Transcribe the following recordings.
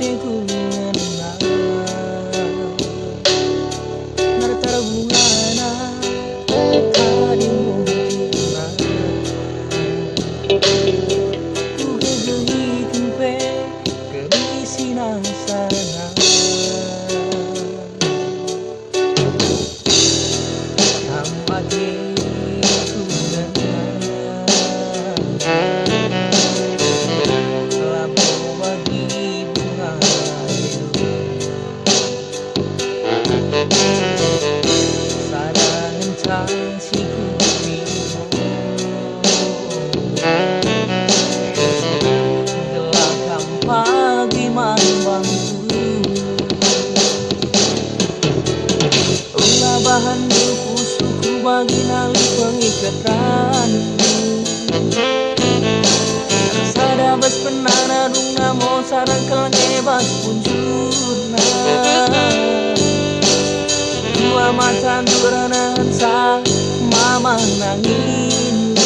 ku ngenang nartarabungana kadi mungkina ku gegehi kempe kerisina sana tampake ku ngenang pagi manbangku ulah bahan pusuku bagi nali pengikatan sada bas penana dung namo sarang kelengebas punjurna dua mata duranan sa mama nangin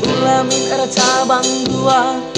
ulamin era cabang dua